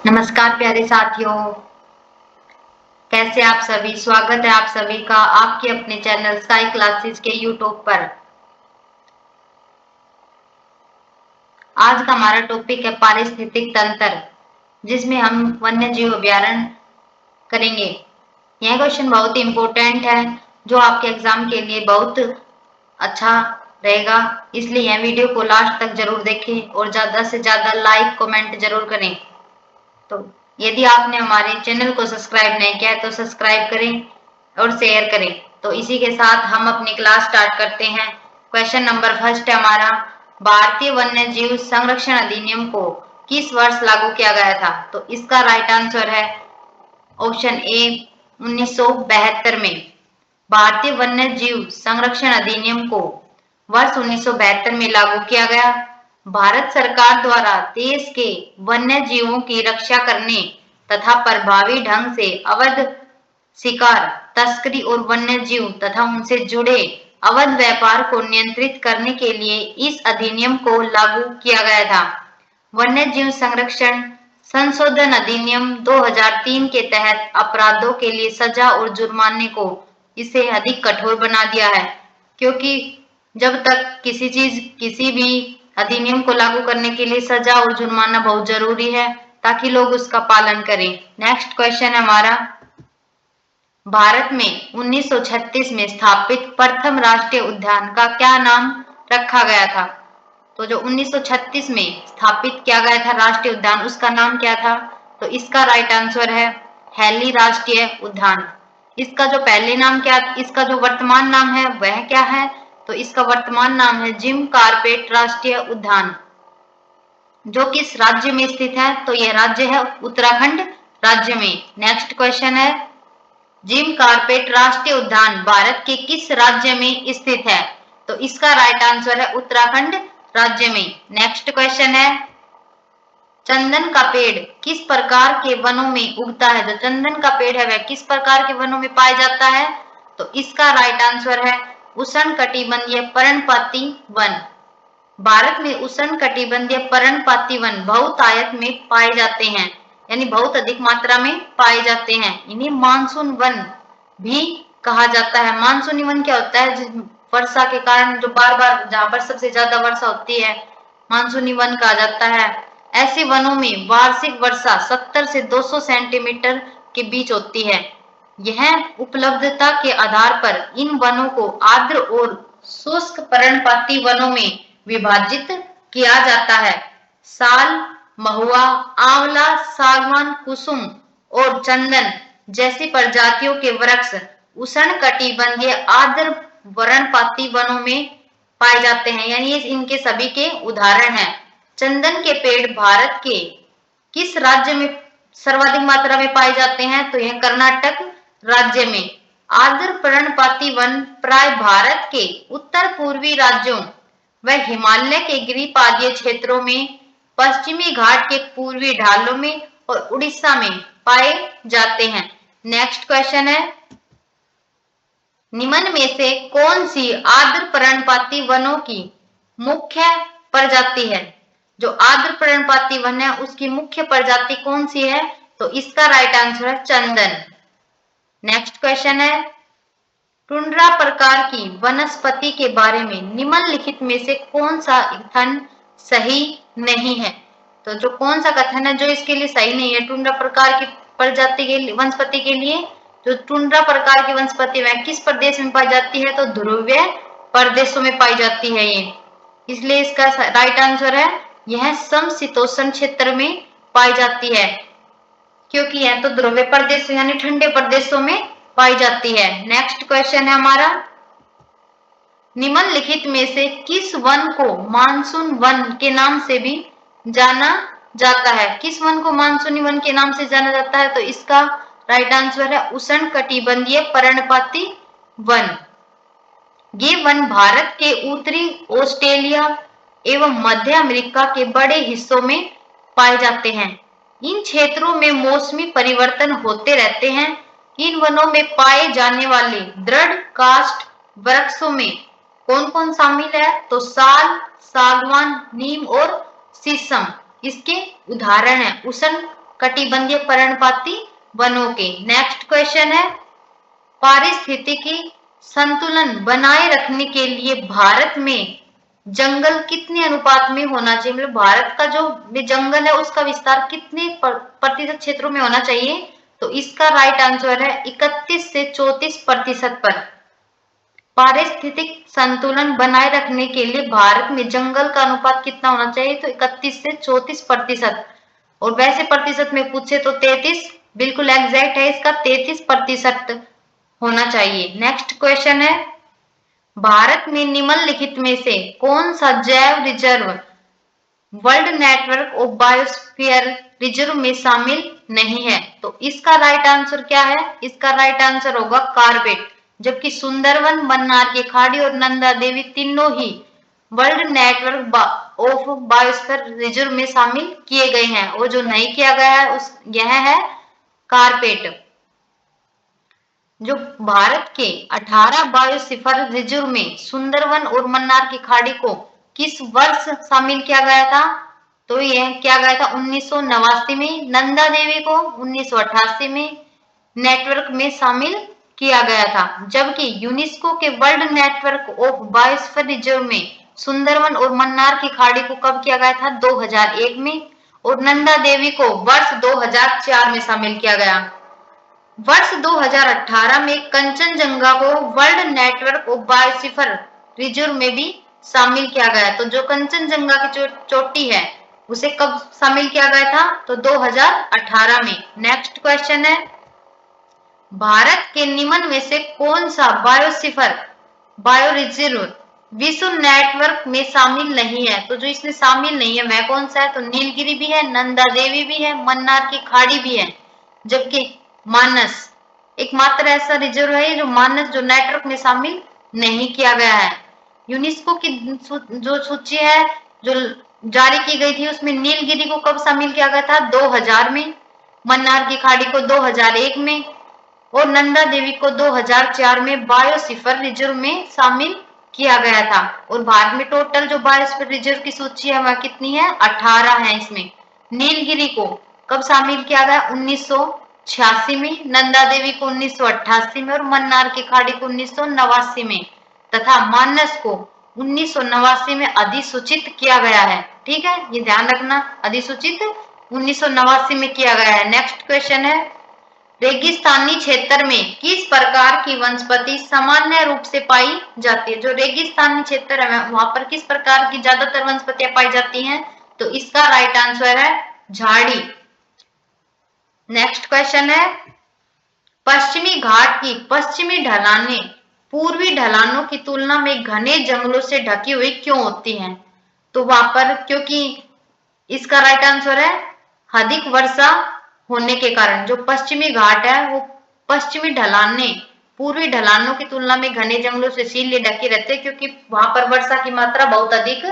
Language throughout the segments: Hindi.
नमस्कार प्यारे साथियों, कैसे आप सभी। स्वागत है आप सभी का आपके अपने चैनल स्काई क्लासेस के यूट्यूब पर। आज का हमारा टॉपिक है पारिस्थितिक तंत्र, जिसमें हम वन्य जीव अभ्यारण्य करेंगे। यह क्वेश्चन बहुत ही इम्पोर्टेंट है, जो आपके एग्जाम के लिए बहुत अच्छा रहेगा, इसलिए यह वीडियो को लास्ट तक जरूर देखें और ज्यादा से ज्यादा लाइक कमेंट जरूर करें। तो यदि आपने हमारे चैनल को सब्सक्राइब नहीं किया है तो सब्सक्राइब करें और शेयर करें। तो इसी के साथ हम अपनी क्लास स्टार्ट करते हैं। क्वेश्चन नंबर फर्स्ट है हमारा, भारतीय वन्य जीव संरक्षण अधिनियम को किस वर्ष लागू किया गया था? तो इसका राइट आंसर है ऑप्शन ए 1972 में। भारतीय वन्य जीव संरक्षण अधिनियम को वर्ष 1972 में लागू किया गया। भारत सरकार द्वारा देश के वन्य जीवों की रक्षा करने तथा प्रभावी ढंग से अवैध शिकार, तस्करी और वन्य जीव तथा उनसे जुड़े अवैध व्यापार को नियंत्रित करने के लिए इस अधिनियम को लागू किया गया था। वन्य जीव संरक्षण संशोधन अधिनियम 2003 के तहत अपराधों के लिए सजा और जुर्माने को इसे अधिक कठोर बना दिया है, क्योंकि जब तक किसी भी अधिनियम को लागू करने के लिए सजा और जुर्माना बहुत जरूरी है, ताकि लोग उसका पालन करें। नेक्स्ट क्वेश्चन है हमारा, भारत में 1936 में स्थापित प्रथम राष्ट्रीय उद्यान का क्या नाम रखा गया था? तो जो 1936 में स्थापित किया गया था राष्ट्रीय उद्यान, उसका नाम क्या था? तो इसका राइट आंसर है हैली राष्ट्रीय उद्यान। इसका जो पहले नाम क्या, इसका जो वर्तमान नाम है वह क्या है? तो इसका वर्तमान नाम है जिम कॉर्बेट राष्ट्रीय उद्यान। जो किस राज्य में स्थित है? तो यह राज्य है उत्तराखंड राज्य में। नेक्स्ट क्वेश्चन है, जिम कॉर्बेट राष्ट्रीय उद्यान भारत के किस राज्य में स्थित है? तो इसका राइट आंसर है उत्तराखंड राज्य में। नेक्स्ट क्वेश्चन है, चंदन का पेड़ किस प्रकार के वनों में उगता है? जो चंदन का पेड़ है वह किस प्रकार के वनों में पाया जाता है? तो इसका राइट आंसर है उष्णकटिबंधीय पर्णपाती वन। भारत में उष्णकटिबंधीय पर्णपाती वन बहुतायत में पाए जाते हैं, यानी बहुत अधिक मात्रा में पाए जाते हैं। इन्हें मानसून वन भी कहा जाता है। मानसूनी वन क्या होता है? वर्षा के कारण जो बार बार जहां पर सबसे ज्यादा वर्षा होती है, मानसूनी वन कहा जाता है। ऐसे वनों में वार्षिक वर्षा 70 से 200 सेंटीमीटर के बीच होती है। यह उपलब्धता के आधार पर इन वनों को आर्द्र और शुष्क पर्णपाती वनों में विभाजित किया जाता है। साल, महुआ, आंवला, सागवान, कुसुम और चंदन जैसी प्रजातियों के वृक्ष उष्णकटिबंधीय आर्द्र पर्णपाती वनों में पाए जाते हैं, यानी ये इनके सभी के उदाहरण हैं। चंदन के पेड़ भारत के किस राज्य में सर्वाधिक मात्रा में पाए जाते हैं? तो यह कर्नाटक राज्य में। आर्द्र पर्णपाती वन प्राय भारत के उत्तर पूर्वी राज्यों व हिमालय के गिरिपादीय क्षेत्रों में, पश्चिमी घाट के पूर्वी ढालों में और उड़ीसा में पाए जाते हैं। नेक्स्ट क्वेश्चन है, निम्न में से कौन सी आर्द्र पर्णपाती वनों की मुख्य प्रजाति है? जो आर्द्र पर्णपाती वन है उसकी मुख्य प्रजाति कौन सी है? तो इसका राइट आंसर है चंदन। नेक्स्ट क्वेश्चन है, टुंड्रा प्रकार की वनस्पति के बारे में निम्नलिखित में से कौन सा कथन सही नहीं है? तो जो कौन सा कथन है जो इसके लिए सही नहीं है टुंड्रा प्रकार की प्रजाति के वनस्पति के लिए? जो टुंड्रा प्रकार की वनस्पति वह किस प्रदेश में पाई जाती है? तो ध्रुवीय प्रदेशों में पाई जाती है ये, इसलिए इसका राइट आंसर है यह समशीतोष्ण क्षेत्र में पाई जाती है, क्योंकि यह तो ध्रुवीय प्रदेश यानी ठंडे प्रदेशों में पाई जाती है। नेक्स्ट क्वेश्चन है हमारा, निम्नलिखित में से किस वन को मानसून वन के नाम से भी जाना जाता है? किस वन को मानसूनी वन के नाम से जाना जाता है? तो इसका राइट आंसर है उष्णकटिबंधीय पर्णपाती वन। ये वन भारत के उत्तरी ऑस्ट्रेलिया एवं मध्य अमेरिका के बड़े हिस्सों में पाए जाते हैं। इन क्षेत्रों में मौसमी परिवर्तन होते रहते हैं। इन वनों में पाए जाने वाले दृढ़ काष्ठ वृक्षों में कौन कौन शामिल है? तो साल, सागवान, नीम और शीशम इसके उदाहरण हैं। उष्ण कटिबंधीय पर्णपाती वनों के। नेक्स्ट क्वेश्चन है, पारिस्थितिकी संतुलन बनाए रखने के लिए भारत में जंगल कितने अनुपात में होना चाहिए, मतलब भारत का जो जंगल है उसका विस्तार कितने प्रतिशत क्षेत्रों में होना चाहिए? तो इसका राइट आंसर है 31 से 34% पर। पारिस्थितिक संतुलन बनाए रखने के लिए भारत में जंगल का अनुपात कितना होना चाहिए? तो 31 से 34%। और वैसे प्रतिशत में पूछे तो 33, बिल्कुल एग्जैक्ट है, इसका 33% होना चाहिए। नेक्स्ट क्वेश्चन है, भारत में निम्नलिखित में से कौन सा जैव reserve world Network of Biosphere Reserve में शामिल नहीं है? तो इसका राइट आंसर क्या है? इसका राइट आंसर होगा कार्बेट। जबकि सुंदरवन, मन्नार की खाड़ी और नंदा देवी तीनों ही World Network of Biosphere Reserve में शामिल किए गए हैं, और जो नहीं किया गया है यह है कारपेट। जो भारत के 18 बायोस्फीयर रिजर्व में सुंदरवन और मन्नार की खाड़ी को किस वर्ष शामिल किया गया था? तो यह किया गया था 1989 में, नंदा देवी को 1988 में नेटवर्क में शामिल किया गया था। जबकि यूनेस्को के world Network of Biosphere Reserve में सुंदरवन और मन्नार की खाड़ी को कब किया गया था? 2001 में, और नंदा देवी को वर्ष 2004 में शामिल किया गया। वर्ष 2018 में कंचनजंगा को world Network of Biosphere Reserve में भी शामिल किया गया। तो जो कंचनजंगा की चोटी है उसे कब शामिल किया गया था? तो 2018 में। नेक्स्ट क्वेश्चन है, भारत के निम्न में से कौन सा बायोस्फीयर बायो रिजर्व विश्व नेटवर्क में शामिल नहीं है? तो जो इसमें शामिल नहीं है वह कौन सा है? तो नीलगिरी भी है, नंदा देवी भी है, मन्नार की खाड़ी भी है, जबकि मानस एकमात्र ऐसा रिजर्व है जो मानस जो नेटवर्क में शामिल नहीं किया गया है। यूनेस्को की जो सूची है जो जारी की गई थी उसमें नीलगिरी को कब शामिल किया गया था? 2000 में, मन्नार की खाड़ी को 2001 में, और नंदा देवी को 2004 में बायोस्फीयर रिजर्व में शामिल किया गया था। और भारत में टोटल जो बायोस्फीयर रिजर्व की सूची है वह कितनी है? 18 है। इसमें नीलगिरी को कब शामिल किया गया? 1986 में, नंदा देवी को 1988 में, और मन्नार की खाड़ी को 1989 में, तथा मानस को 1989 में अधिसूचित किया गया है। ठीक है, ये ध्यान रखना, अधिसूचित 1989 में किया गया है। नेक्स्ट क्वेश्चन है, रेगिस्तानी क्षेत्र में किस प्रकार की वनस्पति सामान्य रूप से पाई जाती है? जो रेगिस्तानी क्षेत्र है वहां पर किस प्रकार की ज्यादातर वनस्पतियां पाई जाती हैं? तो इसका राइट आंसर है झाड़ी। नेक्स्ट क्वेश्चन है, पश्चिमी घाट की पश्चिमी ढलानें पूर्वी ढलानों की तुलना में घने जंगलों से ढकी हुई क्यों होती हैं? तो वहां पर क्योंकि इसका राइट आंसर है अधिक वर्षा होने के कारण। जो पश्चिमी घाट है वो पश्चिमी ढलानें पूर्वी ढलानों की तुलना में घने जंगलों से इसीलिए ढके रहते हैं क्योंकि वहां पर वर्षा की मात्रा बहुत अधिक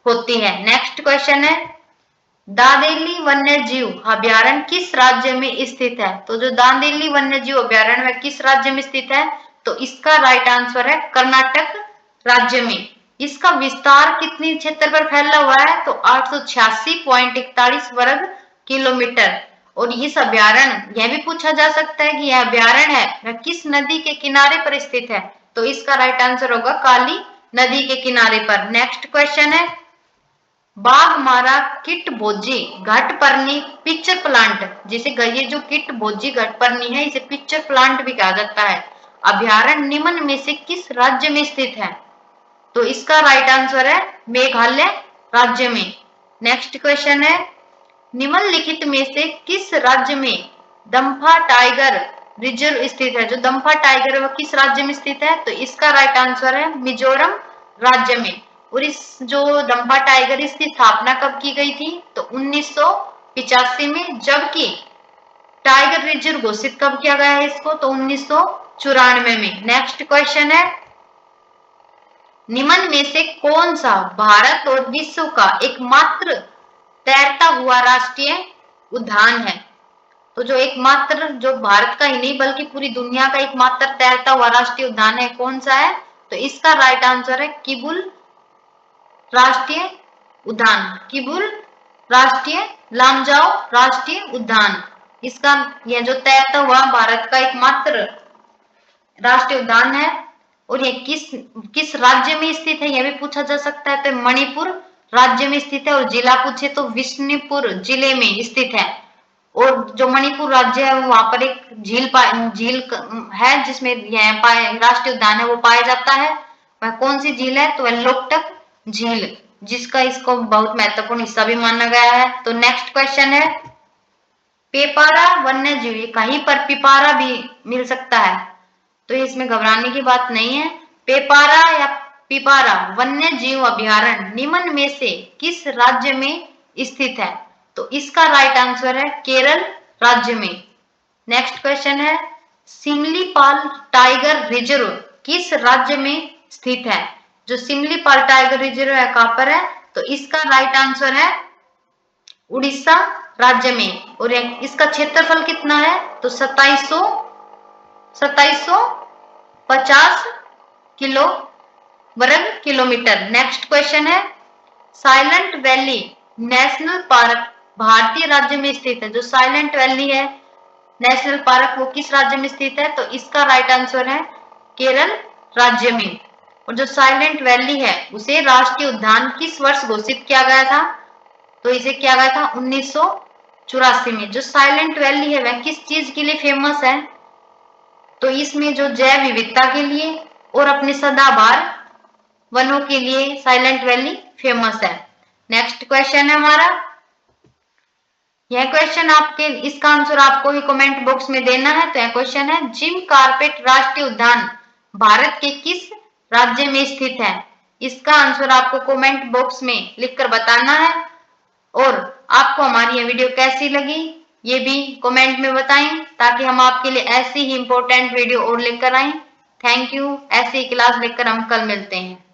होती है। नेक्स्ट क्वेश्चन है, दांदेली वन्य जीव अभ्यारण्य किस राज्य में स्थित है? तो जो दांदेली वन्य जीव अभ्यारण्य वह किस राज्य में स्थित है? तो इसका राइट आंसर है कर्नाटक राज्य में। इसका विस्तार कितनी क्षेत्र पर फैला हुआ है? तो 886.41 वर्ग किलोमीटर। और इस अभ्यारण्य यह भी पूछा जा सकता है कि यह अभ्यारण्य है वह किस नदी के किनारे पर स्थित है? तो इसका राइट आंसर होगा काली नदी के किनारे पर। नेक्स्ट क्वेश्चन है, बाघमारा किटभोजी घटपर्णी पिक्चर प्लांट, जिसे ये जो किटभोजी घटपर्णी है इसे पिक्चर प्लांट भी कहा जाता है, अभ्यारण्य निम्न में से किस राज्य में स्थित है? तो इसका राइट आंसर है मेघालय राज्य में। नेक्स्ट क्वेश्चन है, निम्नलिखित में से किस राज्य में दंफा टाइगर रिजर्व स्थित है? जो दंफा टाइगर है वह किस राज्य में स्थित है? तो इसका राइट आंसर है मिजोरम राज्य में। और इस जो दंफा टाइगर इसकी स्थापना कब की गई थी? तो 1985 में, जबकि टाइगर रिजर्व घोषित कब किया गया है इसको? तो 1994 में। नेक्स्ट क्वेश्चन है, निम्न में से कौन सा भारत और विश्व का एकमात्र तैरता हुआ राष्ट्रीय उद्यान है? तो जो एकमात्र जो भारत का ही नहीं बल्कि पूरी दुनिया का एकमात्र तैरता हुआ राष्ट्रीय उद्यान है कौन सा है? तो इसका राइट आंसर है किबुल राष्ट्रीय उद्यान। किबुल राष्ट्रीय लामजाओ राष्ट्रीय उद्यान। इसका यह जो तैरता हुआ भारत का एकमात्र राष्ट्रीय उद्यान है और ये किस राज्य में स्थित है, यह भी पूछा जा सकता है। तो मणिपुर राज्य में स्थित है और जिला पूछे तो बिष्णुपुर जिले में स्थित है। और जो मणिपुर राज्य है वहां पर एक झील है जिसमें यह राष्ट्रीय उद्यान है वो पाया जाता है। वह कौन सी झील है, तो वह लोकटक झील, जिसका इसको बहुत महत्वपूर्ण हिस्सा भी माना गया है। तो नेक्स्ट क्वेश्चन है, पेपारा वन्य जीव, कहीं पर पिपारा भी मिल सकता है, तो इसमें घबराने की बात नहीं है। पेपारा या पिपारा वन्य जीव अभयारण्य निम्न में से किस राज्य में स्थित है, तो इसका राइट आंसर है केरल राज्य में। नेक्स्ट क्वेश्चन है, सिमलीपाल टाइगर रिजर्व किस राज्य में स्थित है, जो सिमलीपाल टाइगर रिजर्व है कहां पर है, तो इसका राइट आंसर है उड़ीसा राज्य में। और इसका क्षेत्रफल कितना है, तो 2750 किलो वर्ग किलोमीटर। नेक्स्ट क्वेश्चन है, साइलेंट वैली नेशनल पार्क भारतीय राज्य में स्थित है, जो साइलेंट वैली है नेशनल पार्क वो किस राज्य में स्थित है, तो इसका राइट आंसर है केरल राज्य में। और जो साइलेंट वैली है उसे राष्ट्रीय उद्यान किस वर्ष घोषित किया गया था, तो इसे किया गया था 1984 में। जो साइलेंट वैली है वह किस चीज के लिए फेमस है, तो इसमें जो जैव विविधता के लिए और अपने सदाबहार वनों के लिए साइलेंट वैली फेमस है। नेक्स्ट क्वेश्चन है हमारा, यह क्वेश्चन आपके इसका आंसर आपको ही कमेंट बॉक्स में देना है। तो यह क्वेश्चन है, जिम कार्पेट राष्ट्रीय उद्यान भारत के किस राज्य में स्थित है, इसका आंसर आपको कमेंट बॉक्स में लिखकर बताना है। और आपको हमारी यह वीडियो कैसी लगी ये भी कमेंट में बताएं, ताकि हम आपके लिए ऐसी ही इंपॉर्टेंट वीडियो और लेकर आए। Thank you. ऐसी ही क्लास लेकर हम कल मिलते हैं।